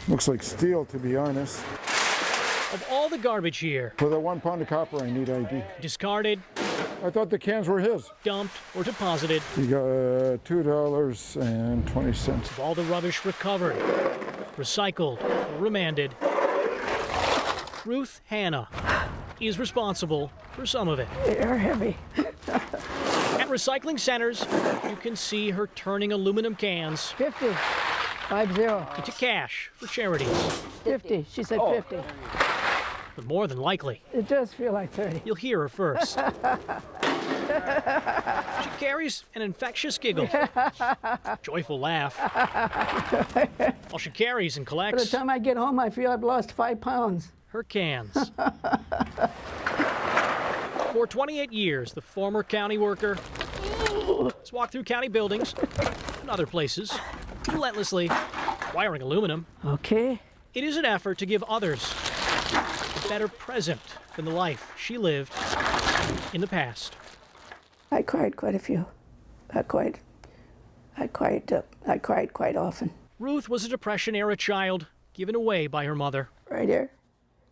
Looks like steel, to be honest. Of all the garbage here, For the 1 pound of copper, I need ID. discarded, I thought the cans were his. dumped, or deposited, You got $2.20. of all the rubbish recovered, recycled, or remanded, Ruth Hanna is responsible for some of it. They are heavy. At recycling centers, you can see her turning aluminum cans 50. 50. into cash for charities. 50. She said 50. But more than likely, It does feel like 30. you'll hear her first. She carries an infectious giggle, joyful laugh, while she carries and By the collects time I get home, I feel I've lost 5 pounds. her cans. For 28 years, the former county worker has walked through county buildings and other places, relentlessly wiring aluminum. Okay. It is an effort to give others a better present than the life she lived in the past. I cried quite a few. I cried quite often. Ruth was a Depression-era child given away by her mother. Right here.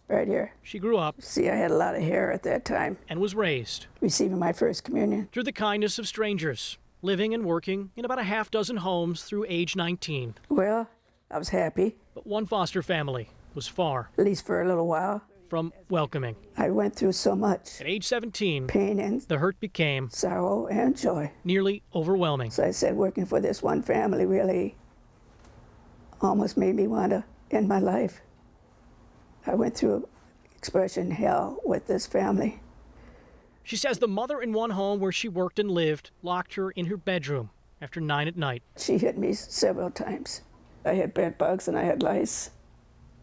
Right here. She grew up See, I had a lot of hair at that time. and was raised Receiving my first communion. through the kindness of strangers, living and working in about a half dozen homes through age 19. Well, I was happy, But one foster family was far at least for a little while. from welcoming. I went through so much At age 17, pain and the hurt became sorrow and joy. nearly overwhelming. So I said working for this one family really almost made me want to end my life. I went through expression hell with this family. She says the mother in one home where she worked and lived locked her in her bedroom after 9 at night. She hit me several times. I had bed bugs and I had lice.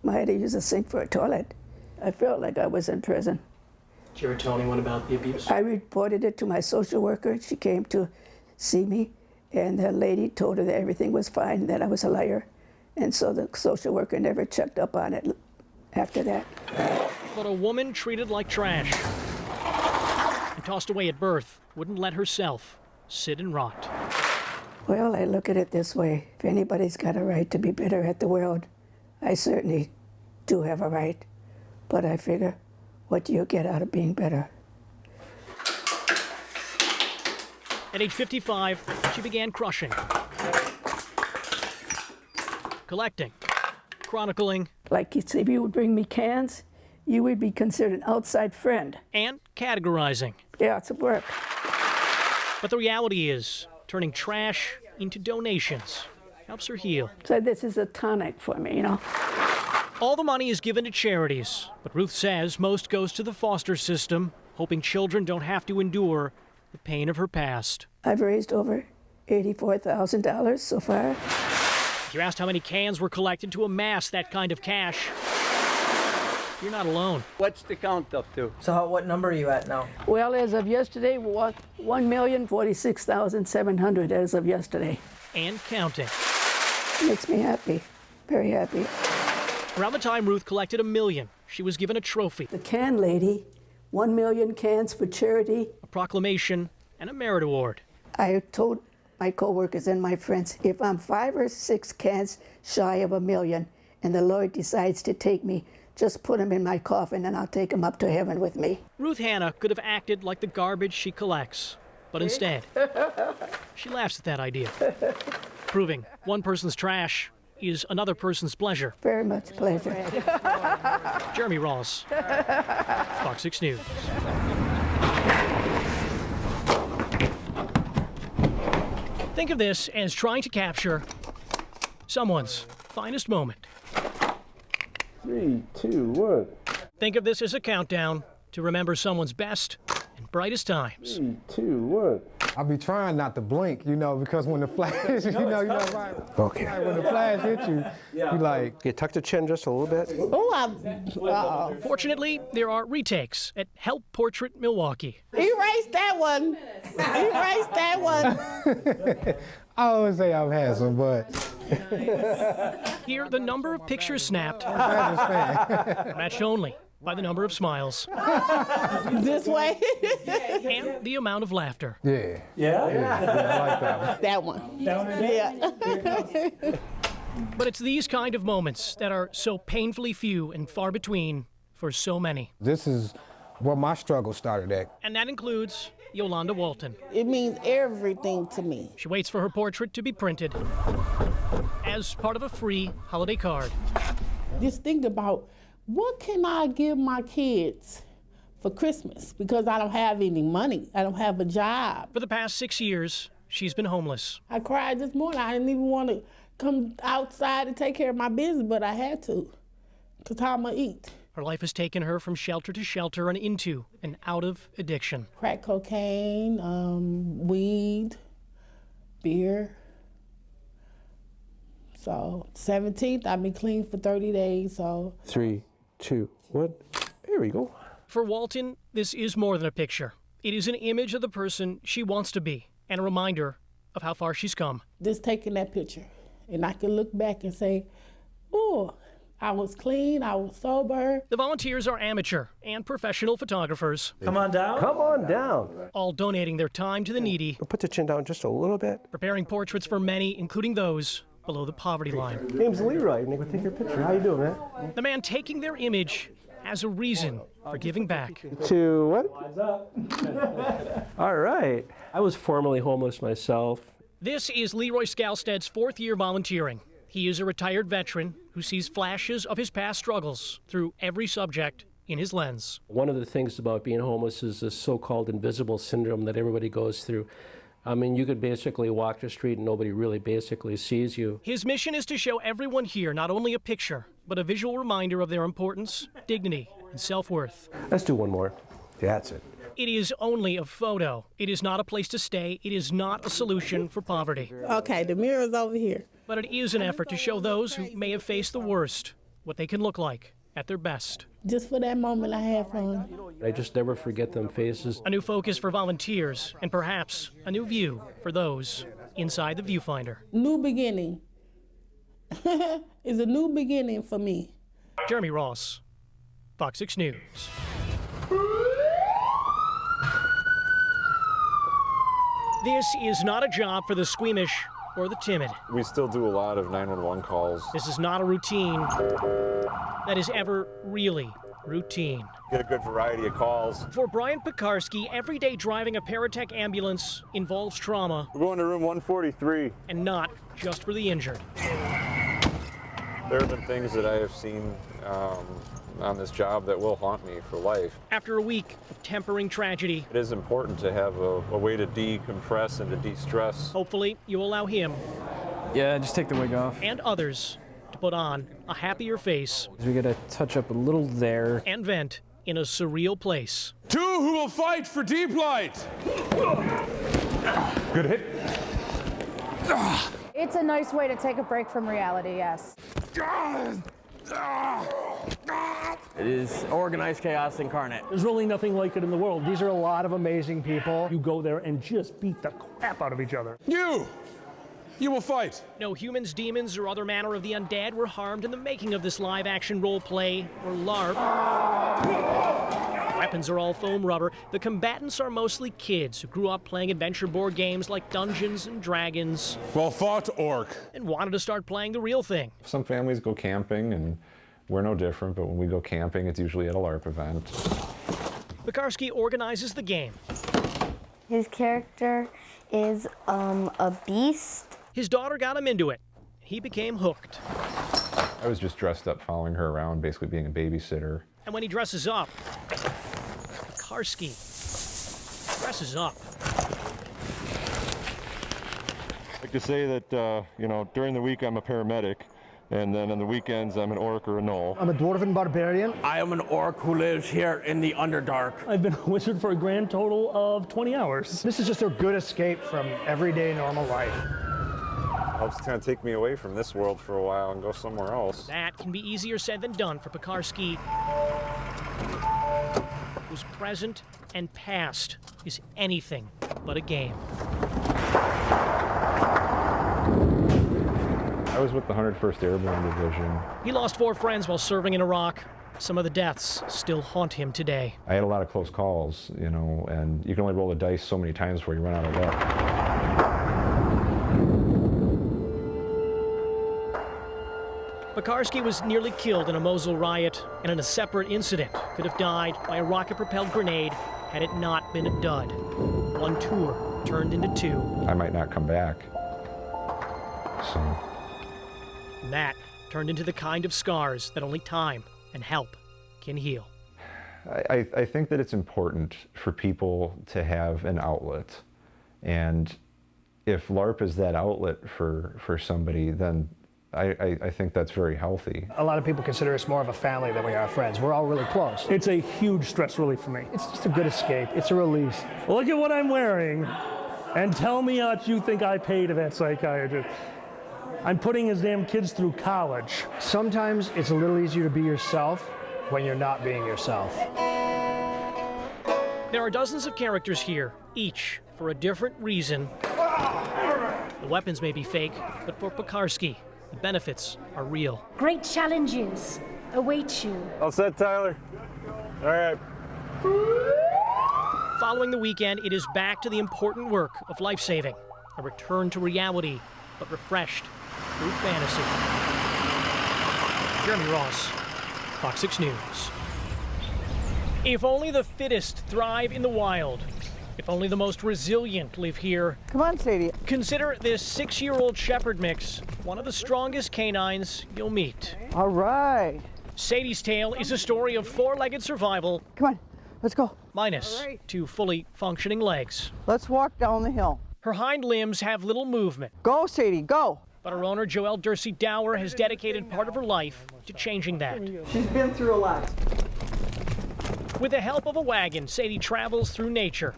I had to use a sink for a toilet. I felt like I was in prison. Did you ever tell anyone about the abuse? I reported it to my social worker. She came to see me, and the lady told her that everything was fine, that I was a liar. And so the social worker never checked up on it after that. But a woman treated like trash and tossed away at birth wouldn't let herself sit and rot. Well, I look at it this way. If anybody's got a right to be bitter at the world, I certainly do have a right. But I figure, what do you get out of being bitter? At age 55, she began crushing, collecting, chronicling, Like if you would bring me cans, you would be considered an outside friend. and categorizing. Yeah, it's a work. But the reality is, turning trash into donations helps her heal. So this is a tonic for me, you know. All the money is given to charities, but Ruth says most goes to the foster system, hoping children don't have to endure the pain of her past. I've raised over $84,000 so far. If you're asked how many cans were collected to amass that kind of cash, you're not alone. What's the count up to? So what number are you at now? Well, as of yesterday, 1,046,700 as of yesterday. And counting. Makes me happy, very happy. Around the time Ruth collected $1 million, she was given a trophy, The can lady, 1 million cans for charity. a proclamation, and a merit award. I told my coworkers and my friends, if I'm 5 or 6 cans shy of $1 million and the Lord decides to take me, just put them in my coffin and I'll take them up to heaven with me. Ruth Hanna could have acted like the garbage she collects, but instead, she laughs at that idea, proving one person's trash is another person's pleasure. Very much pleasure. Jeremy Ross, Fox 6 News. Think of this as trying to capture someone's finest moment. 3, 2, 1. Think of this as a countdown to remember someone's best and brightest times. 3, 2, 1. I be trying not to blink, you know, because when the flash, you know, right? Okay. Right, when the flash hit you, you like. You tuck the chin just a little bit. Fortunately, there are retakes at Help Portrait Milwaukee. Erase that one. Erase that one. I always say I'm handsome, but Here, the number of pictures snapped matched only by the number of smiles This way. and the amount of laughter. yeah. Yeah, I like that one. That one. Yeah. But it's these kind of moments that are so painfully few and far between for so many. This is where my struggle started at. And that includes Yolanda Walton. It means everything to me. She waits for her portrait to be printed as part of a free holiday card. Just think about, what can I give my kids for Christmas? Because I don't have any money. I don't have a job. For the past 6 years, she's been homeless. I cried this morning. I didn't even want to come outside and take care of my business, but I had to, because how am I eat? Her life has taken her from shelter to shelter and into and out of addiction. Crack cocaine, weed, beer. So 17th, I've been clean for 30 days, so. 3, 2, 1. There we go. For Walton, this is more than a picture. It is an image of the person she wants to be and a reminder of how far she's come. Just taking that picture, and I can look back and say, oh, I was clean, I was sober. The volunteers are amateur and professional photographers, Come on down. Come on down. all donating their time to the needy, Put the chin down just a little bit. preparing portraits for many, including those below the poverty line. Name's Leroy. Nick, we'll take your picture. How you doing, man? The man taking their image has a reason for giving back. 2, 1. All right. I was formerly homeless myself. This is Leroy Skalsted's 4th year volunteering. He is a retired veteran who sees flashes of his past struggles through every subject in his lens. One of the things about being homeless is this so-called invisible syndrome that everybody goes through. I mean, you could basically walk the street and nobody really basically sees you. His mission is to show everyone here not only a picture, but a visual reminder of their importance, dignity, and self-worth. Let's do one more. That's it. It is only a photo. It is not a place to stay. It is not a solution for poverty. Okay, the mirror's over here. But it is an effort to show those who may have faced the worst what they can look like at their best. Just for that moment, I had fun. I just never forget them faces. A new focus for volunteers, and perhaps a new view for those inside the viewfinder. New beginning. It's a new beginning for me. Jeremy Ross, Fox 6 News. This is not a job for the squeamish or the timid. We still do a lot of 911 calls. This is not a routine that is ever really routine. Get a good variety of calls. For Brian Pekarsky, every day driving a Paratech ambulance involves trauma, We're going to room 143. and not just for the injured. There have been things that I have seen on this job that will haunt me for life. After a week of tempering tragedy, It is important to have a way to decompress and to de-stress. hopefully you allow him Yeah, just take the wig off. and others to put on a happier face We gotta touch up a little there. and vent in a surreal place. 2 who will fight for deep light. Good hit. It's a nice way to take a break from reality, yes. It is organized chaos incarnate. There's really nothing like it in the world. These are a lot of amazing people. You go there and just beat the crap out of each other. You will fight. No humans, demons, or other manner of the undead were harmed in the making of this live-action role play, or LARP. Weapons are all foam rubber. The combatants are mostly kids who grew up playing adventure board games like Dungeons and Dragons Well fought, orc. and wanted to start playing the real thing. Some families go camping, and we're no different, but when we go camping, it's usually at a LARP event. Pekarsky organizes the game. His character is a beast. His daughter got him into it. He became hooked. I was just dressed up following her around, basically being a babysitter. And when he dresses up, Pekarsky dresses up. I like to say that, during the week I'm a paramedic, and then on the weekends I'm an orc or a gnoll. I'm a dwarven barbarian. I am an orc who lives here in the Underdark. I've been a wizard for a grand total of 20 hours. This is just a good escape from everyday normal life. Helps kind of take me away from this world for a while and go somewhere else. That can be easier said than done for Pekarsky, whose present and past is anything but a game. I was with the 101st Airborne Division. He lost 4 friends while serving in Iraq. Some of the deaths still haunt him today. I had a lot of close calls, and you can only roll the dice so many times before you run out of luck. Pekarski was nearly killed in a Mosul riot, and in a separate incident could have died by a rocket-propelled grenade had it not been a dud. One tour turned into two. I might not come back. So. And that turned into the kind of scars that only time and help can heal. I think that it's important for people to have an outlet. And if LARP is that outlet for somebody, then I think that's very healthy. A lot of people consider us more of a family than we are friends. We're all really close. It's a huge stress relief for me. It's just a good escape. It's a release. Look at what I'm wearing and tell me what you think I paid to that psychiatrist. I'm putting his damn kids through college. Sometimes it's a little easier to be yourself when you're not being yourself. There are dozens of characters here, each for a different reason. The weapons may be fake, but for Pekarski, the benefits are real. Great challenges await you. All set, Tyler? All right. Following the weekend, it is back to the important work of life-saving, a return to reality, but refreshed through fantasy. Jeremy Ross, Fox 6 News. If only the fittest thrive in the wild, if only the most resilient live here. Come on, Sadie. Consider this 6-year-old shepherd mix one of the strongest canines you'll meet. All right. Sadie's tale is a story of four-legged survival. Come on, let's go. Minus two fully functioning legs. Let's walk down the hill. Her hind limbs have little movement. Go, Sadie, go. But her owner, Joelle Dursey Dower, has dedicated part of her life to changing that. She's been through a lot. With the help of a wagon, Sadie travels through nature.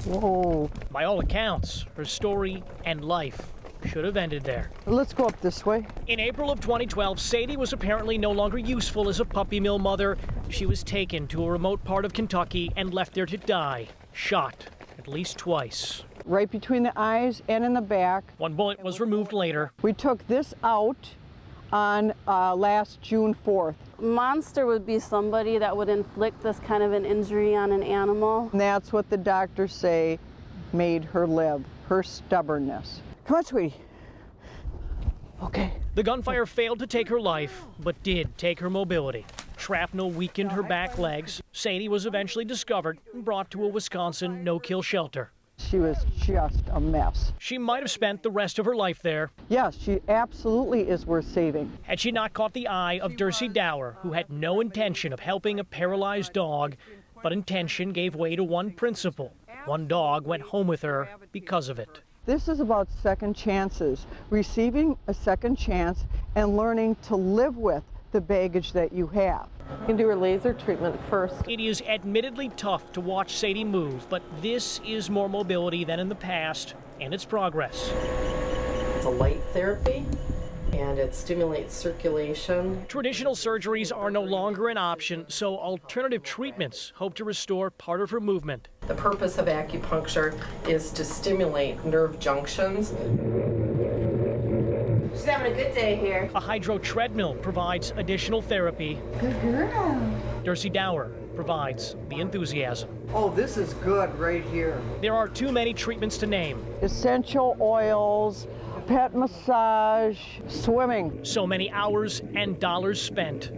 Whoa. By all accounts, her story and life should have ended there. Let's go up this way. In April of 2012, Sadie was apparently no longer useful as a puppy mill mother. She was taken to a remote part of Kentucky and left there to die, shot at least twice. Right between the eyes and in the back. One bullet was removed later. We took this out on last June 4th. Monster would be somebody that would inflict this kind of an injury on an animal. And that's what the doctors say made her live, her stubbornness. Come on, sweetie. Okay. The gunfire failed to take her life, but did take her mobility. Shrapnel weakened her back legs. Sadie was eventually discovered and brought to a Wisconsin no-kill shelter. She was just a mess. She might have spent the rest of her life there. Yes, she absolutely is worth saving. Had she not caught the eye of Dursey Dower, who had no intention of helping a paralyzed dog, but intention gave way to one principle. One dog went home with her because of it. This is about second chances, receiving a second chance and learning to live with the baggage that you have. You can do her laser treatment first. It is admittedly tough to watch Sadie move, but this is more mobility than in the past, and it's progress. It's a light therapy, and it stimulates circulation. Traditional surgeries are no longer an option, so alternative treatments hope to restore part of her movement. The purpose of acupuncture is to stimulate nerve junctions. She's having a good day here. A hydro treadmill provides additional therapy. Good girl. Dursey Dower provides the enthusiasm. Oh, this is good right here. There are too many treatments to name. Essential oils, pet massage, swimming. So many hours and dollars spent.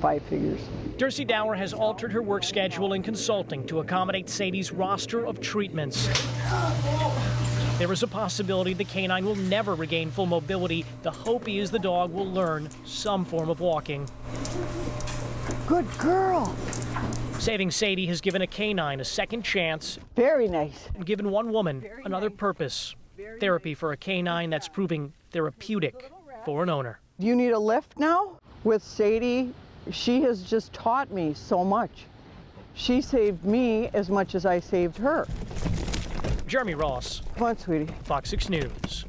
5 figures. Dursey Dower has altered her work schedule and consulting to accommodate Sadie's roster of treatments. There is a possibility the canine will never regain full mobility. The hope is the dog will learn some form of walking. Good girl. Saving Sadie has given a canine a second chance. Very nice. And given one woman another purpose. Therapy for a canine that's proving therapeutic for an owner. You need a lift now? With Sadie, she has just taught me so much. She saved me as much as I saved her. Jeremy Ross. Come on, sweetie. Fox 6 News.